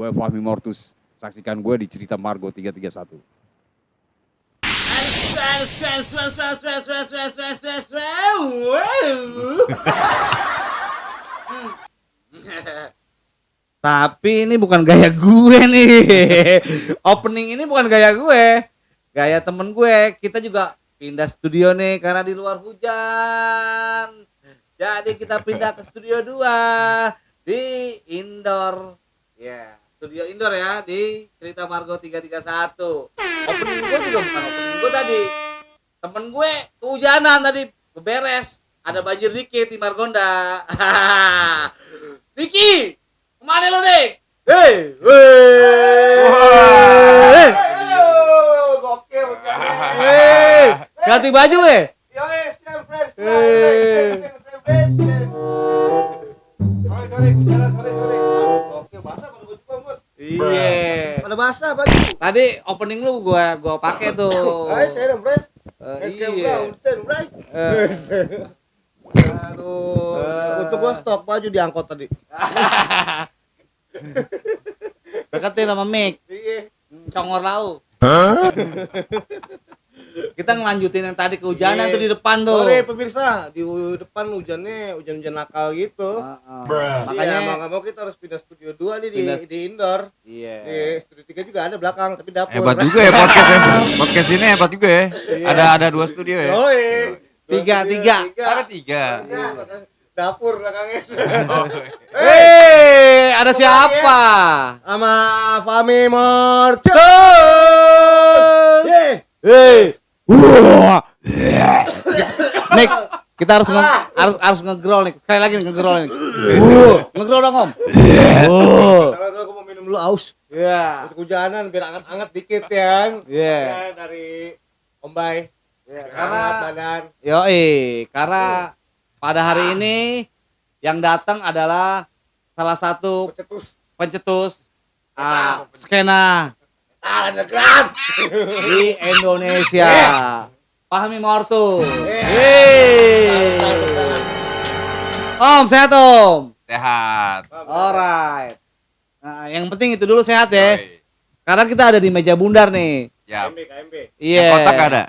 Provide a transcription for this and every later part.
Gue Fahmi Mortus. Saksikan gue di Cerita Margo 331. Tapi ini bukan gaya gue nih. Opening ini bukan gaya gue. Gaya temen gue. Kita juga pindah studio nih karena di luar hujan. Jadi kita pindah ke studio 2 di indoor. Ya, studio indoor ya di Cerita Margo 331. Opening gue juga bukan opening gue tadi. Temen gue kehujanan tadi beberes. Ada banjir dikit di Margonda. Diki, kemana lo, Dik? Hei, Gokil. ganti baju le. Gokil, basah pada gua juga, Bos. Iya. Pada basah baju. Tadi opening lu gua pakai tuh. Ayo, saya dong, Bres. Iya. Aduh, untuk gua stok baju diangkut tadi. Deketin sama Mik. Iya. Congor lau. Kita ngelanjutin yang tadi kehujanan tuh di depan tuh. Sorry pemirsa, di depan hujan-hujan nakal gitu. Makanya Makanya mau nggak mau kita harus pindah studio 2 nih di indoor. iya. Di studio 3 juga ada belakang, tapi dapur. Hebat juga ya podcast ini hebat juga ya. Ada 2 studio ya. Yoi. Tiga. Ada 3. Dapur belakangnya. Hei, ada siapa? Sama Fahmi Mortus. Hei. Wah. Nik, kita harus nge-growl nih. Sekali lagi nge-growl nih. Nge-growl dong, Om. Kalau aku mau minum dulu aus. Iya. Terus kehujanan biar anget-anget dikit ya. Iya. Ya, dari Om Bay. Karena badan. karena pada hari ini yang datang adalah salah satu pencetus skena Underground. di Indonesia. Fahmi Mortus. Om, sehat Om. Sehat. Alright. Nah, yang penting itu dulu sehat ya. Yoi. Karena kita ada di meja bundar nih. Ya. KMB. Iya. Yang kotak ada?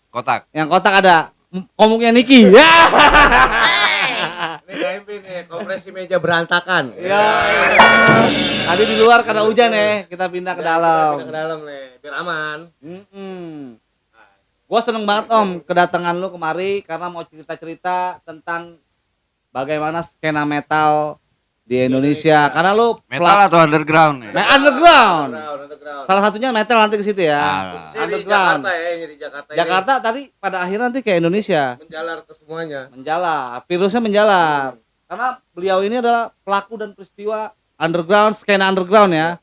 Kotak. Yang kotak ada. Komuknya Niki. Ya. Ini KMB nih, kompresi meja berantakan. Ya. Tadi di luar karena hujan ya, kita pindah ke dalam. Kita ke dalam nih, biar aman. Gua seneng banget Om kedatangan lu kemari karena mau cerita-cerita tentang bagaimana skena metal di Indonesia. Karena lu Metal atau underground ya? underground. Underground. Salah satunya metal nanti ke situ ya. Khususnya di Underground. Jakarta ya, ini di Jakarta. Jakarta tadi pada akhirnya nanti ke Indonesia. Ini menjalar ke semuanya. Menjalar, virusnya menjalar. Karena beliau ini adalah pelaku dan peristiwa underground, skena underground ya.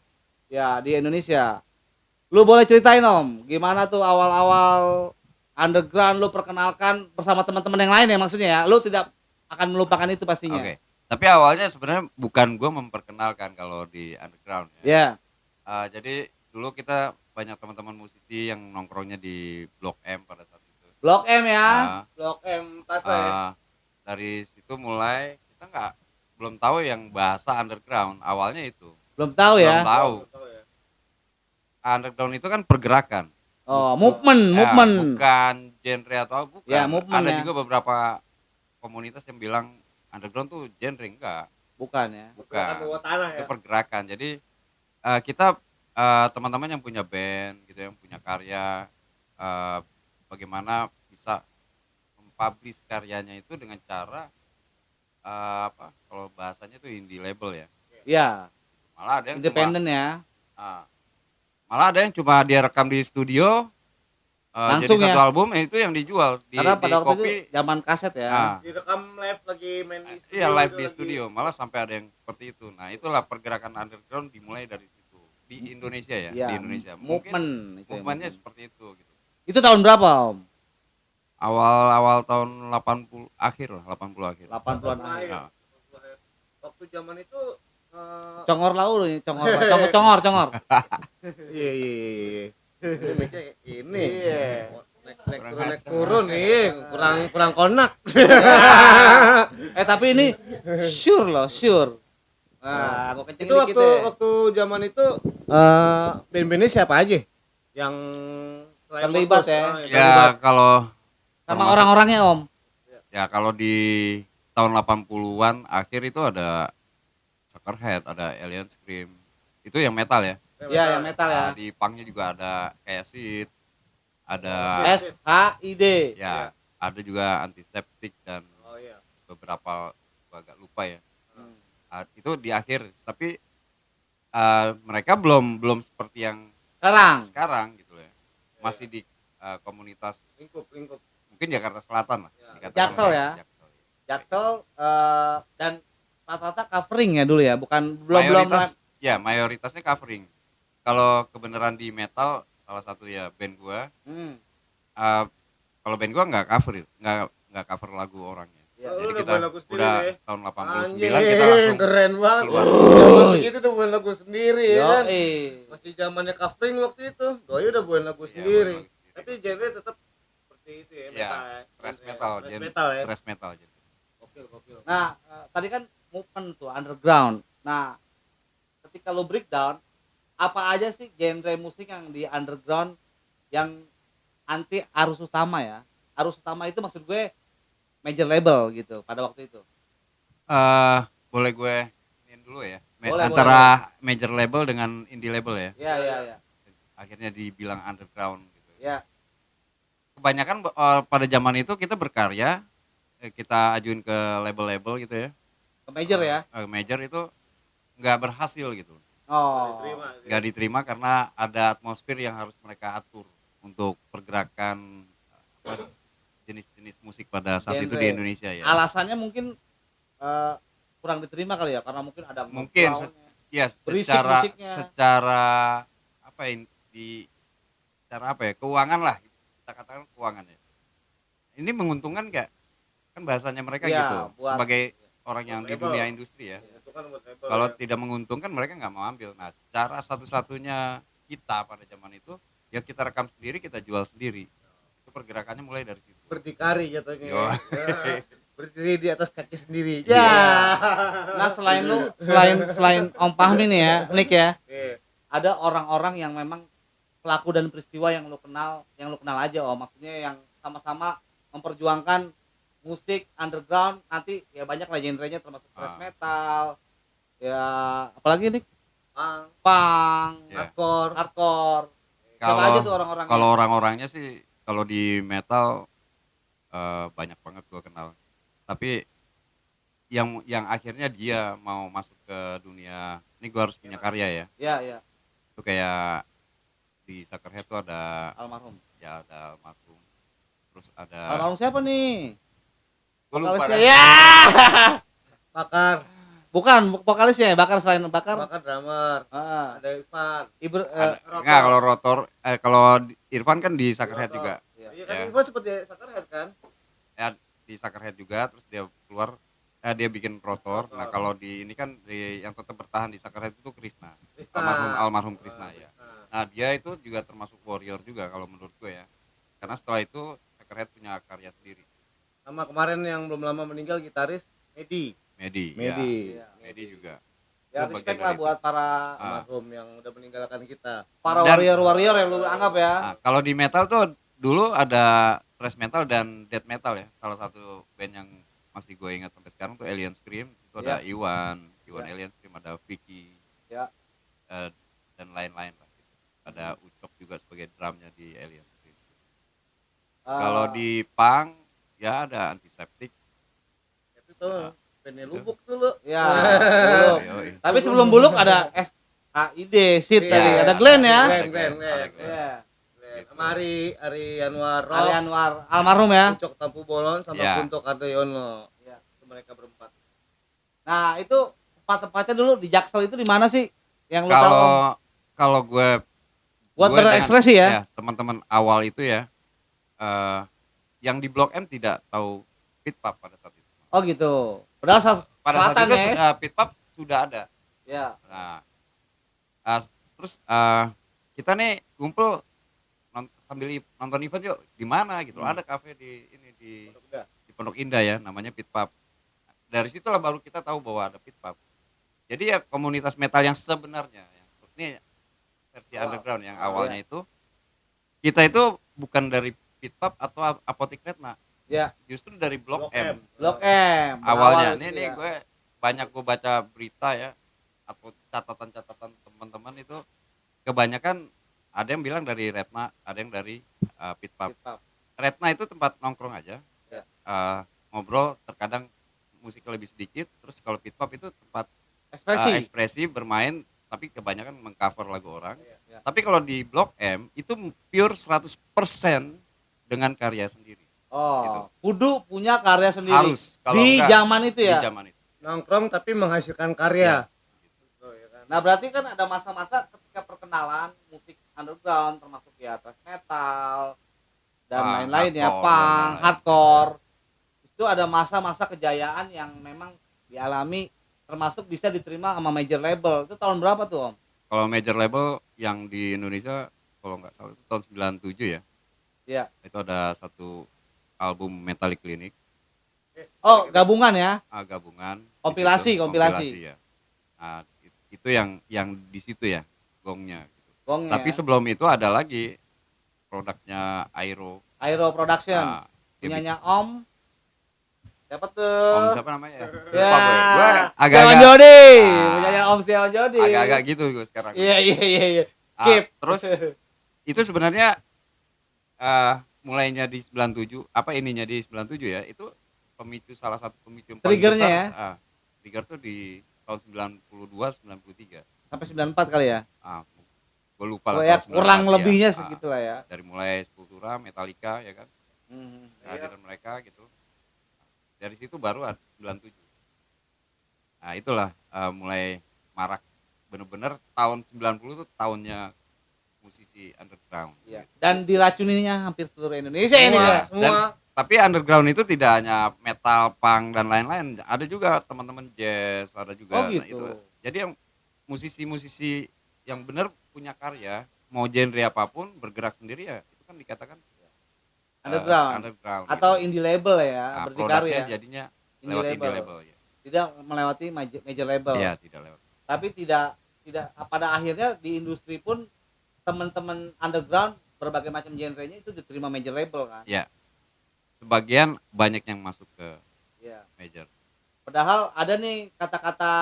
Ya, di Indonesia. Lu boleh ceritain Om, gimana tuh awal-awal underground lu perkenalkan bersama teman-teman yang lain ya maksudnya ya. Lu tidak akan melupakan itu pastinya. Oke. Tapi awalnya sebenarnya bukan gue memperkenalkan kalau di underground ya. Ya. Jadi dulu kita banyak teman-teman musisi yang nongkrongnya di Blok M pada saat itu. Blok M ya. Blok M Tasla ya. Dari situ mulai kita belum tahu yang bahasa underground. Awalnya itu. Belum tahu ya. Belum tahu. Underground itu kan pergerakan. Oh, movement. Bukan genre atau bukan. Ya, movement Ada ya. juga beberapa komunitas yang bilang underground tuh genre, enggak. Bukan ya. Bukan. Bawah tanah ya. Itu pergerakan. Jadi kita teman-teman yang punya band gitu, yang punya karya, bagaimana bisa mempublish karyanya itu dengan cara kalau bahasanya itu indie label ya. Ya. Malah ada yang Independen ya. malah ada yang cuma dia rekam di studio Langsung jadi ya? satu album itu yang dijual di Karena pada waktu kopi. itu zaman kaset ya. Direkam live lagi main di studio. Iya, live itu di lagi. studio, malah sampai ada yang seperti itu. Nah, itulah pergerakan underground dimulai dari situ di Indonesia ya, Ya, di Indonesia. movement Mungkin itu ya, movementnya movement. seperti itu gitu. Itu tahun berapa Om? Awal tahun 80 akhir lah, 80 akhir. 80-an akhir. Nah, Waktu zaman itu Congor lau nih, congor. iya. Ini meja ini. Iya. Naik turun nih, kurang konak. Tapi ini sure. Nah, gua kencengin Itu dikit waktu deh. waktu zaman itu band-bandnya siapa aja yang selain Terlibat Motors? ya? Yang Ya terlibat. kalau Sama termasuk- orang-orangnya Om. ya kalau di tahun 80-an akhir itu ada Suckerhead, ada Alien Scream. Itu yang metal ya. Iya, yang metal ya. Nah, di punknya juga ada kayak Sid, ada SHID. ya, ada juga Antiseptik dan Oh iya. beberapa gua agak lupa ya. Hmm. Itu di akhir, tapi mereka belum seperti yang sekarang gitu ya. Masih di komunitas Lingkup. mungkin Jakarta Selatan lah. Ya. dikatakan Jaksel ya? Jaksel. Jaksel dan rata-rata covering ya dulu ya, bukan belum Mayoritasnya covering. Kalau kebenaran di metal salah satu ya band gua, kalau band gua nggak cover lagu orangnya. Ya. Lu Jadi udah kita buat lagu sendiri udah deh. tahun 89 Anjing, kita langsung keren banget. keluar. Zaman segitu udah buat lagu sendiri ya kan. Masih zamannya covering waktu itu. Doi udah buat lagu Iya, sendiri. buat lagu sendiri. Tapi genre tetap seperti itu ya, Iya, metal ya. thrash metal, Thrash metal ya. thrash metal jadi. Gokil. Nah, tadi kan movement tuh underground. Nah, ketika lo breakdown, apa aja sih genre musik yang di underground yang anti arus utama ya? Arus utama itu maksud gue major label gitu pada waktu itu. Boleh gue iniin dulu ya. Boleh, Antara major label dengan indie label ya. Iya. Akhirnya dibilang underground gitu. Ya. Kebanyakan pada zaman itu kita berkarya, kita ajuin ke label-label gitu ya. Ke major ya. Major itu nggak berhasil gitu. Oh. Nggak diterima karena ada atmosfer yang harus mereka atur untuk pergerakan jenis-jenis musik pada saat itu Genre. di Indonesia ya. Alasannya mungkin kurang diterima kali ya karena mungkin ada Mungkin background-nya. Ya Berisik secara musiknya. secara apa ya secara apa ya, keuangan lah kita katakan keuangan ya. Ini menguntungkan nggak? Kan bahasanya mereka Iya, gitu buat- sebagai orang yang di label. dunia industri ya. Itu kan buat label. Kalau ya. tidak menguntungkan mereka nggak mau ambil. Nah, cara satu-satunya kita pada zaman itu ya kita rekam sendiri, kita jual sendiri. Itu pergerakannya mulai dari situ. berdikari jatuhnya. Yo. Ya. Berdiri di atas kaki sendiri. Iya. Ya. Nah, selain Om Fahmi nih ya, Nick ya. Oke. Ada orang-orang yang memang pelaku dan peristiwa yang lu kenal aja maksudnya yang sama-sama memperjuangkan musik underground, nanti ya banyak lah genrenya termasuk thrash metal ya, apalagi nih punk, Ya. hardcore. Siapa aja tuh orang-orangnya? Kalau orang-orangnya sih kalau di metal banyak banget gua kenal. Tapi yang akhirnya dia mau masuk ke dunia ini gua harus punya karya ya. Iya. Itu kayak di Suckerhead tuh ada Almarhum. ya ada almarhum. Terus ada Almarhum siapa nih? Gua lupa Vokalisnya dah. ya. Bakar Bukan vokalisnya ya, Bakar selain Bakar. drummer. Ah, Ada Irfan. Rotor. Enggak, kalau rotor kalau Irfan kan di Suckerhead Rotor. juga. Iya kan Ya. Irfan seperti Suckerhead kan? Ya di Suckerhead juga, terus dia keluar dia bikin rotor. Nah, kalau di ini kan yang tetap bertahan di Suckerhead itu Krisna. Almarhum Krisna ya. Nah, dia itu juga termasuk warrior juga kalau menurut gue ya. Karena setelah itu Suckerhead punya karya sendiri. Sama kemarin yang belum lama meninggal gitaris Medi. Medi Iya. Medi juga. Ya Itu respect bagian lah dari buat para Almarhum yang udah meninggalkan kita. Dan- warrior yang lu anggap ya. Nah, kalau di metal tuh dulu ada thrash metal dan death metal ya. Salah satu band yang masih gue ingat sampai sekarang tuh Alien Scream. Itu ada Iwan Ya. Alien Scream, ada Vicky. Ya. Dan lain-lain lah. Ada Ucok juga sebagai drumnya di Alien Scream. Kalau di punk ya ada Antiseptik. Itu tuh bandnya Lubuk tuh lu. Ya, Buluk. Yoi. Tapi sebelum Buluk ada SHID, Sid Iya. tadi. Ada Glenn ya. Glenn. Ada Glenn. Iya. Sama Ari Anwar Rox. Ali Anwar almarhum ya. Ucok Tampu Bolon sama Ya. Kunto Kardoyono. Ya. Itu mereka berempat. Nah, itu tempat-tempatnya dulu di Jaksel itu di mana sih? Yang lu tahu? Kalau gue Buat gue berekspresi ya. teman-teman awal itu ya yang di Blok M tidak tahu Pit Pub pada saat itu. Oh gitu. Padahal Pada saat selatan itu ya. Pit Pub sudah ada. Ya. Nah, terus kita nih kumpul sambil nonton event yuk di mana gitu. Ada kafe di Udah. Pondok Indah ya, namanya Pit Pub. Dari situlah baru kita tahu bahwa ada Pit Pub. Jadi ya komunitas metal yang sebenarnya, ini versi underground yang awalnya itu, kita itu bukan dari Pitpap atau Apotik Retna, Ya, justru dari Blok M. Blok M. Awalnya, Berawal nih ya. gue banyak gue baca berita ya, atau catatan-catatan teman-teman itu, kebanyakan ada yang bilang dari Retna, ada yang dari Pitpap. Pitpap. Retna itu tempat nongkrong aja, Ya. ngobrol, terkadang musiknya lebih sedikit. Terus kalau Pitpap itu tempat Ekspresi. bermain, tapi kebanyakan mengcover lagu orang. Ya. Tapi kalau di Blok M itu pure 100% dengan karya sendiri. Oh, Gitu. kudu punya karya sendiri. Harus. Kalau Di enggak, zaman itu ya. Di zaman itu. Nongkrong tapi menghasilkan karya. Gitu, ya kan? Nah, berarti kan ada masa-masa ketika perkenalan musik underground termasuk ya thrash metal dan lain-lain ya, hardcore, punk, dan lain-lain. hardcore. Itu ada masa-masa kejayaan yang memang dialami termasuk bisa diterima sama major label. Itu tahun berapa tuh, Om? Kalau major label yang di Indonesia kalau nggak salah itu tahun 97 ya. Iya. Itu ada satu album Metallic Clinic, Oh, gabungan ya. gabungan. Di Kompilasi, situ, kompilasi. ya. Nah, itu yang di situ ya gongnya. Gitu. Gongnya. Tapi sebelum itu ada lagi produknya Aero. Aero Production. Nah, dia Punyanya Om. Siapa tuh? Om siapa namanya ya? Ya. Lupa gue. Gue Setiawan agak-agak Jodi. Ah. Punyanya Om Setiawan Jodi. agak-agak gitu gue sekarang. Iya. Ah, Keep. terus itu sebenarnya mulainya di 97, apa ininya di 97 ya, itu salah satu pemicu yang paling Triggernya besar. ya? Trigger tuh di tahun 92, 93. Sampai 94 kali ya. Gue lupa Oh lah. ya, tahun 94 kurang ya. lebihnya segitu lah ya. Dari mulai Sepultura, Metallica ya kan, Hmm. kehadiran mereka gitu. Dari situ baru ada 97. Nah itulah mulai marak bener-bener tahun 90 tuh tahunnya musisi underground. Iya. Dan diracuninya hampir seluruh Indonesia ini ya. Semua. Tapi underground itu tidak hanya metal, punk dan lain-lain. Ada juga teman-teman jazz, ada juga. Oh gitu. Itu. Jadi yang musisi-musisi yang benar punya karya, mau genre apapun bergerak sendiri ya, itu kan dikatakan underground. Atau gitu. indie label ya, Nah, berdikari produknya ya. jadinya Indie lewat label. indie label ya. Tidak melewati major label. Iya, tidak lewat. Tapi tidak pada akhirnya di industri pun teman-teman underground berbagai macam genrenya itu diterima major label kan. Iya. Sebagian banyak yang masuk ke Iya. major. Padahal ada nih kata-kata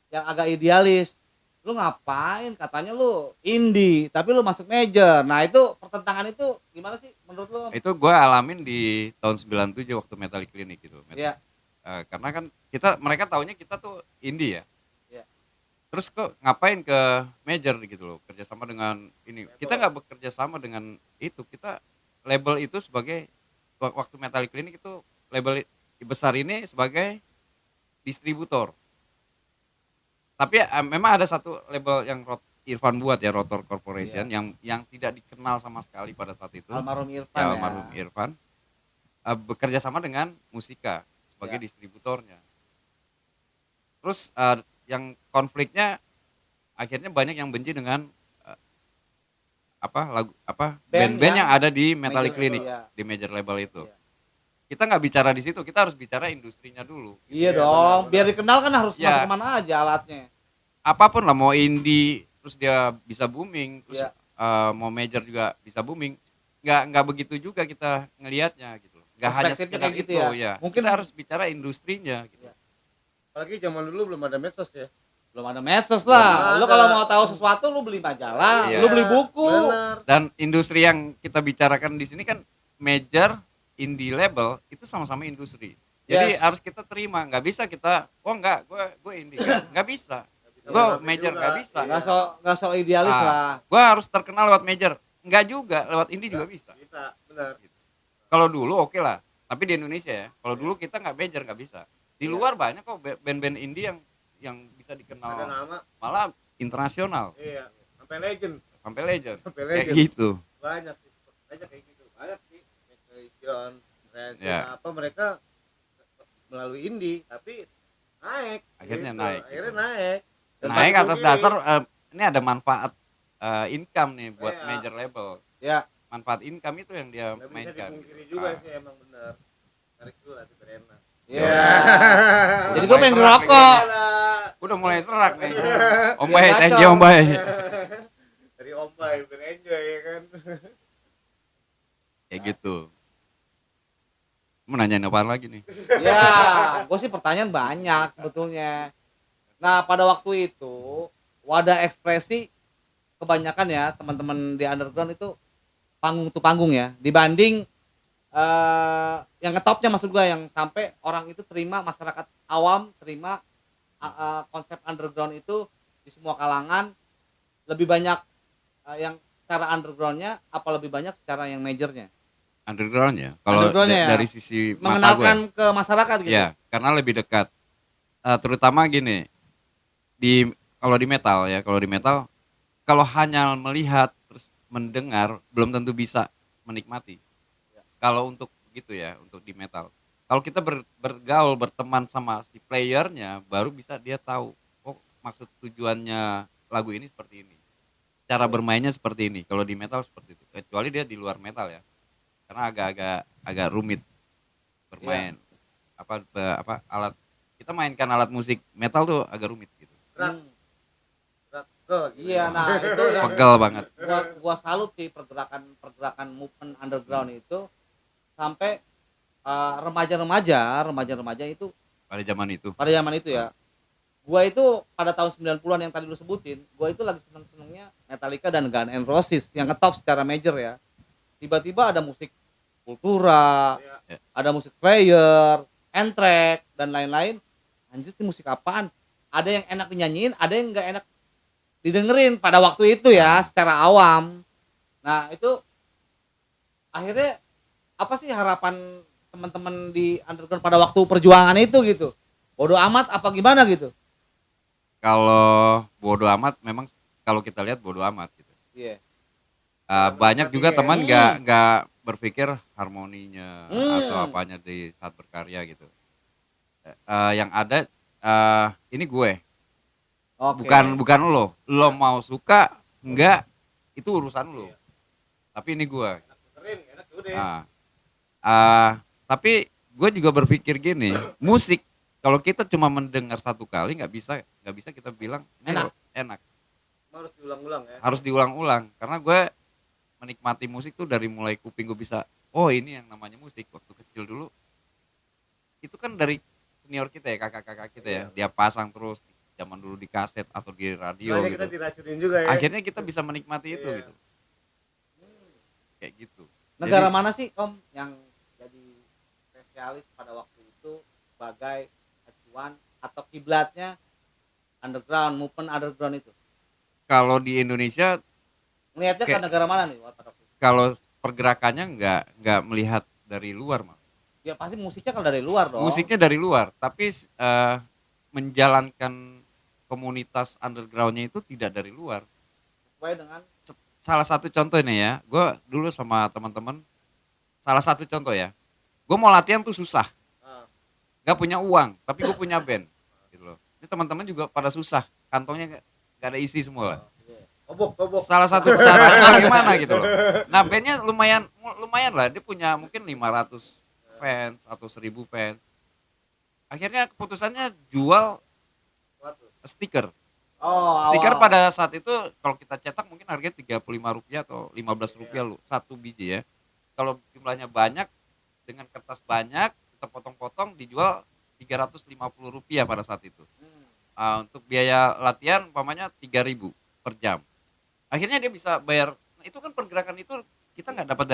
yang agak idealis. Lu ngapain katanya lu indie tapi lu masuk major. Nah, itu pertentangan itu gimana sih menurut lu? Itu gue alamin di tahun 97 waktu Metallic Clinic gitu. Iya. Karena kan mereka taunya kita tuh indie ya. Iya. Terus kok ngapain ke major gitu loh, kerjasama dengan ini. Kita nggak bekerja sama dengan itu. Kita label itu sebagai waktu Metallic Clinic itu label besar ini sebagai distributor. Tapi memang ada satu label yang Irfan buat ya, Rotor Corporation, yang tidak dikenal sama sekali pada saat itu. Almarhum Irfan Ya, ya. almarhum Irfan bekerja sama dengan Musika sebagai Ya. distributornya. Terus yang konfliknya akhirnya banyak yang benci dengan band-band yang ada di Metallic major Clinic, label, ya. di major label itu. Iya. Kita nggak bicara di situ, kita harus bicara industrinya dulu. Iya Iya, dong, benar. biar dikenal kan harus Ya. masuk kemana aja alatnya. Apapun lah, mau indie terus dia bisa booming, terus Iya. mau major juga bisa booming. Nggak begitu juga kita ngelihatnya gitu. Nggak hanya Perspektifnya sekedar kayak gitu itu ya. ya. Mungkin Kita harus bicara industrinya gitu. Iya. Apalagi zaman dulu belum ada medsos ya. Belum ada medsos lah. Belum Lu ada. kalau mau tahu sesuatu lu beli majalah, Iya. lu beli buku. Bener. Dan industri yang kita bicarakan di sini kan major, indie label itu sama-sama industri. Jadi Yes. harus kita terima, nggak bisa kita, oh enggak, gue indie, nggak bisa. Bisa Gue mengerti major juga. nggak bisa. Nggak so idealis Ah. lah. Gue harus terkenal lewat major, nggak juga, lewat indie juga bisa. Bisa, benar. Kalau dulu oke lah, tapi di Indonesia ya, kalau dulu kita nggak major nggak bisa. Di Iya. luar banyak kok band-band indie yang bisa Ada dikenal, nama, malah internasional, iya. Sampai legend, sampai legend, sampai kayak legend. gitu. Banyak sih, banyak kayak gitu. Banyak sih. John, Ransom, Ya. apa mereka melalui indie, tapi naik. Akhirnya gitu. naik, Akhirnya gitu. naik. Dan Naik pasti atas begini, dasar ini ada manfaat income nih buat Iya. major label. Ya, Manfaat income itu yang dia nggak bisa mainkan. dipungkiri gitu. juga Ah. sih, emang benar. Tarik dulu hati berenak. ya. Jadi Udah gue mulai pengen berat nih ngerokok. Ada Udah mulai serak nih. Om Biar Bay, kacau. thank you Om Bay. Dari Om Bay biar enjoy ya kan. Kayak gitu. Mau nanyain apaan lagi nih? Ya, gue sih pertanyaan banyak sebetulnya. Nah, pada waktu itu wadah ekspresi kebanyakan ya teman-teman di underground itu panggung tuh panggung ya, dibanding yang ngetopnya maksud gue yang sampai orang itu terima, masyarakat awam terima konsep underground itu di semua kalangan lebih banyak yang secara undergroundnya apa lebih banyak secara yang majornya Underground ya. Kalau Underground-nya ya. dari sisi mata gue. mengenalkan ke masyarakat gitu. Ya, karena lebih dekat. Terutama gini, kalau di metal ya, kalau hanya melihat terus mendengar belum tentu bisa menikmati. Kalau untuk gitu ya, untuk di metal. Kalau kita bergaul, berteman sama si playernya, baru bisa dia tahu, oh maksud tujuannya lagu ini seperti ini. Cara bermainnya seperti ini. Kalau di metal seperti itu. Kecuali dia di luar metal ya. Karena agak rumit bermain. Apa alat kita mainkan alat musik metal tuh agak rumit gitu. Berat. Hmm. Berat tuh. Iya, nah itu yang Pegel banget. gua salut sih pergerakan movement underground itu sampai remaja-remaja itu Pada zaman itu. pada zaman itu ya. Gua itu pada tahun 90-an yang tadi lu sebutin, gua itu lagi seneng-senengnya Metallica dan Guns N' Roses yang ngetop secara major ya. Tiba-tiba ada musik Kultura, Iya. ada musik Slayer, Anthrax dan lain-lain. Anjir ini musik apaan? Ada yang enak dinyanyiin, ada yang enggak enak didengerin pada waktu itu ya secara awam. Nah, itu akhirnya apa sih harapan teman-teman di underground pada waktu perjuangan itu gitu? Bodoh amat apa gimana gitu? Kalau bodo amat memang kalau kita lihat bodo amat gitu. Iya. Banyak juga teman nggak berpikir harmoninya atau Hmm. apanya di saat berkarya gitu. Yang ada ini gue, Oke. bukan lo mau suka enggak itu urusan lo. Tapi ini gue. Keren, enak udah. Nah, tapi gue juga berpikir gini, musik kalau kita cuma mendengar satu kali nggak bisa kita bilang ini enak. Harus diulang-ulang ya. Harus diulang-ulang karena gue menikmati musik tuh dari mulai kuping gue bisa, oh ini yang namanya musik. Waktu kecil dulu itu kan dari senior kita ya, kakak-kakak kita ya, dia pasang terus zaman dulu di kaset atau di radio Soalnya gitu. kita diracunin juga ya. Akhirnya kita bisa menikmati itu Iya. gitu. Kayak gitu. Negara Jadi, mana sih Om yang jadi spesialis pada waktu itu sebagai acuan atau kiblatnya movement underground itu? kalau di Indonesia Ngelihatnya ke Kayak- negara mana nih waktu itu? kalau pergerakannya nggak melihat dari luar mah. Ya pasti musiknya kalau dari luar dong. Musiknya dari luar, tapi menjalankan komunitas undergroundnya itu tidak dari luar. Sesuai dengan Salah satu contoh ini ya, gue dulu sama teman-teman, salah satu contoh ya, gue mau latihan tuh susah, Ah. nggak punya uang, tapi gue punya band, gitu loh. Ini teman-teman juga pada susah, kantongnya nggak ada isi semua lah. Tobok. Salah satu caranya gimana gitu loh. Nah bandnya lumayan lah, dia punya mungkin 500 fans atau 1000 fans. Akhirnya keputusannya jual stiker. oh Stiker awal. pada saat itu kalau kita cetak mungkin harganya Rp35 atau Rp15 lu satu biji ya. Kalau jumlahnya banyak dengan kertas banyak kita potong-potong dijual Rp350 pada saat itu. Untuk biaya latihan umpamanya 3.000 per jam. Akhirnya dia bisa bayar. Nah, itu kan pergerakan itu kita nggak dapat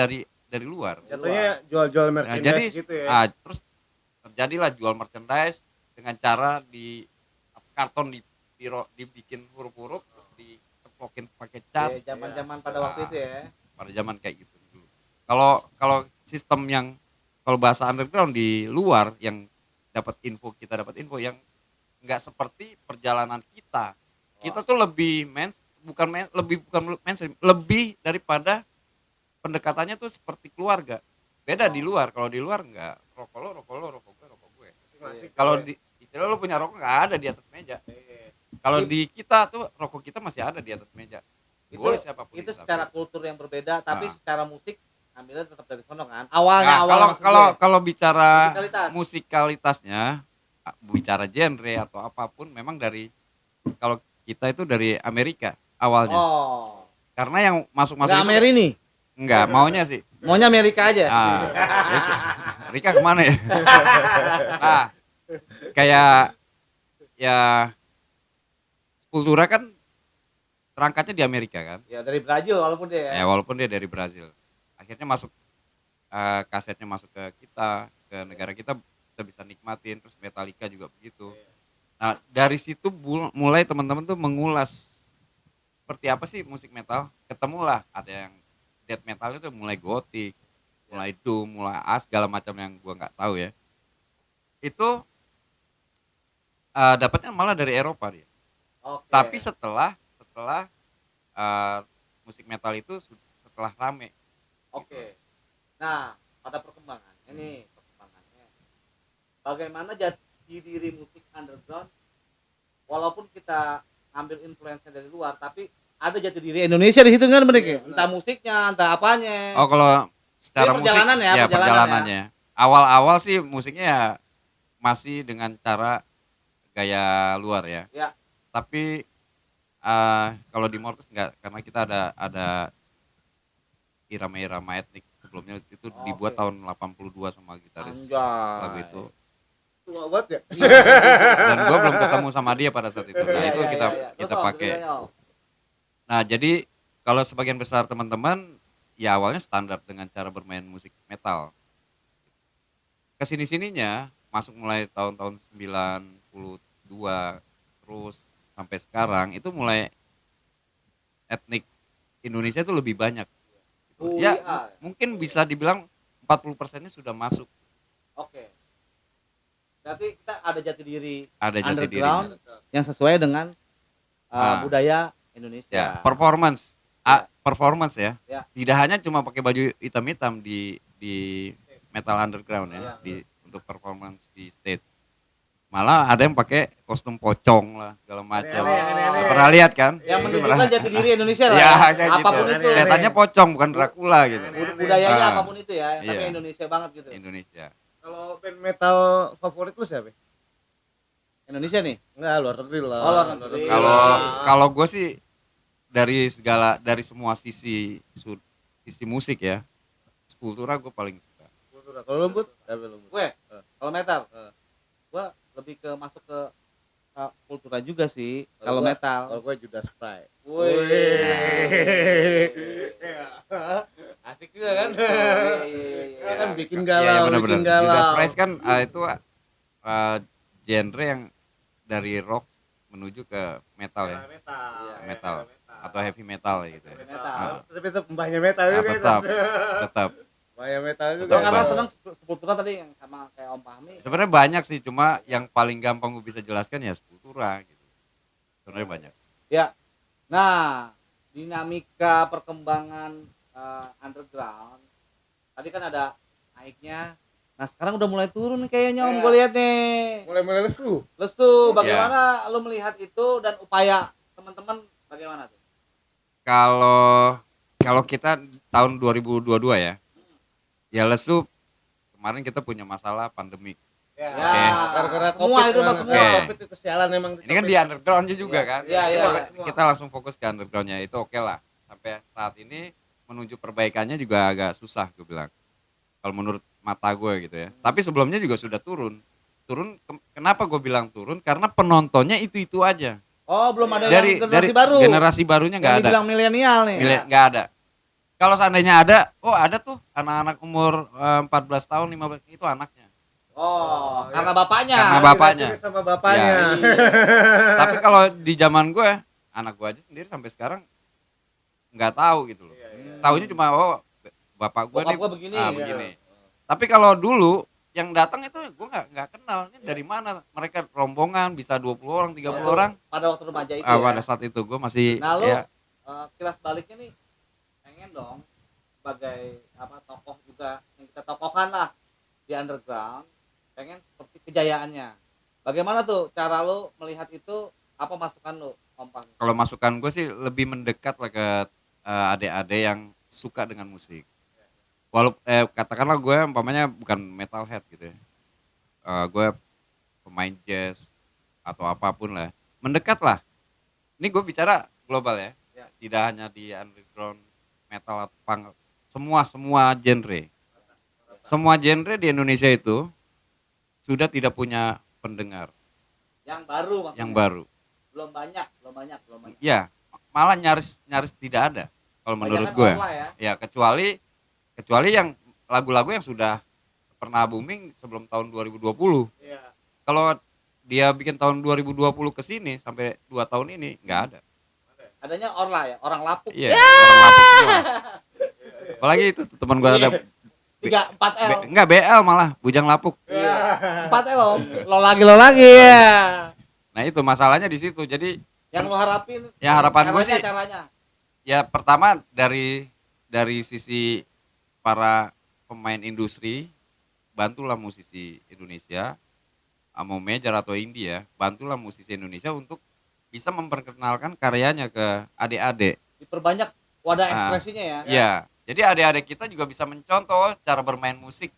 dari luar. Jatuhnya jual-jual Nah, merchandise jadi gitu ya. terus terjadilah jual merchandise dengan cara di karton dibikin huruf-huruf terus dicemplokin pakai cat. Ya, zaman-zaman pada waktu itu ya. Pada zaman kayak gitu dulu. Kalau sistem yang kalau bahasa underground di luar yang kita dapat info yang nggak seperti perjalanan kita. Kita tuh lebih bukan mainstream, lebih daripada pendekatannya tuh seperti keluarga. Beda di luar, kalau di luar enggak rokok lo, rokok gue. Masih Kalau di istilah lo punya rokok nggak ada di atas meja. Kalau di kita tuh rokok kita masih ada di atas meja. Itu Boleh siapapun itu bisa. secara kultur yang berbeda tapi Nah. secara musik ambilnya tetap dari sono kan. Nah, Awal kalau bicara musikalitas. musikalitasnya bicara genre atau apapun memang dari, kalau kita itu dari Amerika awalnya. Oh. Karena yang masuk-masuk Enggak itu Ameri nih. enggak, maunya sih. Maunya Amerika aja. Yes, Rika kemana ya? Nah, kayak ya Sepultura kan terangkatnya di Amerika kan. Ya dari Brazil walaupun dia Ya walaupun dia dari Brazil. Akhirnya masuk, kasetnya masuk ke kita, ke negara kita bisa nikmatin, terus Metallica juga begitu. Nah, dari situ mulai teman-teman tuh mengulas seperti apa sih musik metal. Ketemulah ada yang death metal itu mulai gotik, mulai doom, mulai segala macam yang gua nggak tahu ya. Itu dapatnya malah dari Eropa dia. Oke. Tapi setelah musik metal itu setelah rame. Oke. Nah, pada perkembangannya nih, bagaimana jati diri musik underground walaupun kita ambil influence dari luar, tapi ada jati diri Indonesia di situ kan mereka. Entah musiknya, entah apanya. Oh, kalau secara musik perjalanan ya, perjalanannya. Awal-awal sih musiknya ya masih dengan cara gaya luar ya. Ya. Tapi kalau di Morkus enggak, karena kita ada irama-irama etnik sebelumnya itu dibuat Oke. tahun 82 sama gitaris Anjay. lagu itu. Tua banget ya. Dan gua belum ketemu sama dia pada saat itu. Nah, Iya, itu iya, kita iya. kita Terus, Om, pakai. ceritanya, Om. Nah, jadi kalau sebagian besar teman-teman ya awalnya standar dengan cara bermain musik metal. Kesini-sininya masuk mulai tahun-tahun 92 terus sampai sekarang itu mulai etnik Indonesia itu lebih banyak. Ya, iya. mungkin bisa dibilang 40%-nya sudah masuk. Oke. Berarti kita ada jati diri Ada jati underground dirinya. yang sesuai dengan budaya Indonesia. Ya, performance. Performance ya. Ya. Tidak hanya cuma pakai baju hitam-hitam di metal underground ya, untuk performance di stage. Malah ada yang pakai kostum pocong lah, segala macam. Aneh-aneh. Pernah lihat kan? Yang menunjukkan jati diri Indonesia lah. Ya, Ya, kayak apapun gitu. itu. Setannya pocong bukan Dracula gitu. Budayanya Ah. apapun itu ya, tapi Iya. Indonesia banget gitu. Indonesia. Kalau band metal favorit lu siapa? Indonesia nih. Enggak, luar negeri lah. Oh, luar negeri. Kalau gue sih dari semua sisi musik ya, Sepultura gue paling suka. Kultura. Kalau lu But, siapa lu? But? Gue kalau metal, Eh. gue lebih ke masuk ke kultura juga sih. Kalau Kalau gua- metal. Kalau gue Judas Priest. Asik juga kan? Ya kan bikin Iya, galau, benar-benar. bikin galau. Judas Priest kan itu genre yang dari rock menuju ke metal ya, metal atau heavy metal gitu ya. Metal. Tapi tetap mbahnya metal Nah, juga. tetap. Mbahnya metal juga. Gue karena Betul. seneng Sepultura tadi yang sama kayak Om Fahmi. Sebenarnya banyak sih, cuma yang paling gampang gue bisa jelaskan ya Sepultura gitu. Sebenarnya banyak. Ya. Nah, dinamika perkembangan underground. Tadi kan ada naiknya. Nah, sekarang udah mulai turun nih kayaknya Om, Iya. gue lihat nih. Mulai lesu. Lesu, bagaimana lu melihat itu dan upaya teman-teman bagaimana tuh? Kalau kita tahun 2022 ya. Ya lesu, kemarin kita punya masalah pandemi. Ya, Oke. gara-gara Semua COVID itu, kan. semua. Oke. COVID itu sialan emang. Ini kan di undergroundnya juga kan. Iya, iya. Kita langsung fokus ke undergroundnya, itu oke lah. Sampai saat ini menuju perbaikannya juga agak susah gue bilang. Kalau menurut mata gue gitu ya. Tapi sebelumnya juga sudah turun. Kenapa gue bilang turun? Karena penontonnya itu aja. Oh, belum ada Dari yang generasi baru. generasi barunya nggak Yang ada. dibilang milenial nih. Nggak ada. Kalau seandainya ada, ada tuh anak-anak umur 14 tahun, 15 itu anaknya. Oh, Oh, karena iya. bapaknya. Karena bapaknya. Diracuni sama bapaknya. Ya. Tapi kalau di zaman gue, anak gue aja sendiri sampai sekarang nggak tahu gitu loh. Taunya cuma bapak gue Bokap nih gua begini. begini. Tapi kalau dulu yang datang itu gue nggak kenal. Ini dari mana? Mereka rombongan bisa 20 orang, 30 orang. Pada waktu remaja itu Pada ya. saat itu gue masih Nah, lu ya, kilas baliknya nih pengen dong sebagai tokoh juga yang kita tokohkan lah di underground, pengen seperti kejayaannya. Bagaimana tuh cara lu melihat itu, apa masukan lu, Om Pang? kalau masukan gue sih lebih mendekat lah ke adik-adik yang suka dengan musik. Walaupun katakanlah gue umpamanya bukan metalhead gitu ya. Gue pemain jazz atau apapun lah, mendekat lah. Ini gue bicara global ya, tidak hanya di underground metal atau punk, semua genre di Indonesia itu sudah tidak punya pendengar Yang baru maksudnya. yang baru. Belum banyak. Ya, malah nyaris tidak ada kalau menurut Banyakan gue. orla ya. Ya kecuali yang lagu-lagu yang sudah pernah booming sebelum tahun 2020. Iya. Kalau dia bikin tahun 2020 ke sini sampai 2 tahun ini nggak ada. Adanya orla ya, orang lapuk. Iya, orang lapuk semua. Apalagi itu teman gua ada 4L. enggak BL malah, bujang lapuk. 4L lo lagi ya. Nah, itu masalahnya di situ. Jadi Yang lo harapin? Ya, harapan gue sih- caranya. ya pertama dari sisi para pemain industri, bantulah musisi Indonesia, mau major atau indie ya, bantulah musisi Indonesia untuk bisa memperkenalkan karyanya ke adik-adik. Diperbanyak wadah ekspresinya ya. Iya, jadi adik-adik kita juga bisa mencontoh cara bermain musik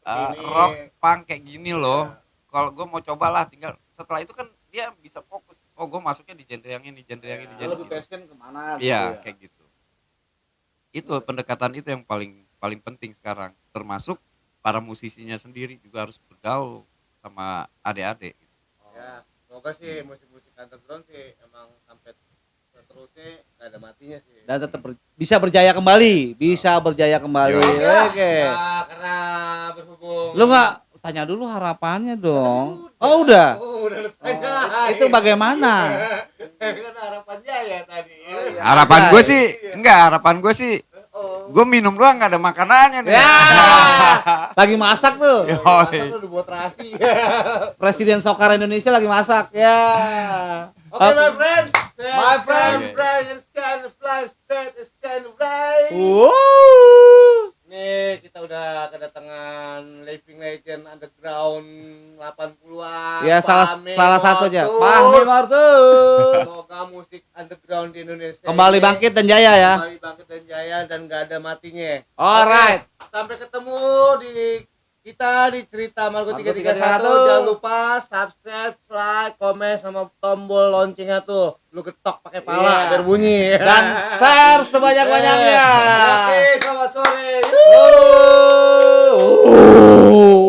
Ini. rock, punk kayak gini loh. Kalau gue mau cobalah, tinggal setelah itu kan dia bisa fokus. Oh, gue masuknya di genre yang ini, genre yang ini, Lo genre lebih ini. passion kemana gitu Iya, ya. kayak gitu. Itu pendekatan itu yang paling penting sekarang. Termasuk para musisinya sendiri juga harus bergaul sama adik-adik. Ya, semoga sih musik-musik underground sih emang sampai seterusnya gak ada matinya sih. Dan tetap bisa berjaya kembali, Oke. Nah, karena berhubung Lu nggak tanya dulu harapannya dong. Oh udah. udah lu tanya. Itu bagaimana? Kan harapannya ya tadi. Harapan Anjay. gue sih, harapan gue sih, gue minum doang nggak ada makanannya nih. Ya. Lagi masak tuh. Masa lu dibuat terasi. Presiden Soccer Indonesia lagi masak. Ya. Oke, my friends. My friend. It's kind of fly, it's kind of right. Wow. Nih, kita udah kedatangan Living Legend Underground 80-an. Ya Fahmi salah satunya. Martus. Fahmi Martus. Semoga musik underground di Indonesia Kembali ini bangkit dan jaya ya. Kembali bangkit dan jaya dan gak ada matinya. Alright. Oke, sampai ketemu di kita di cerita Margo Margo 331. 331. Jangan lupa subscribe, like, komen sama tombol loncengnya tuh. Lu getok pakai pala Iya. biar bunyi. Dan share sebanyak-banyaknya. Oke, selamat sore. Oh.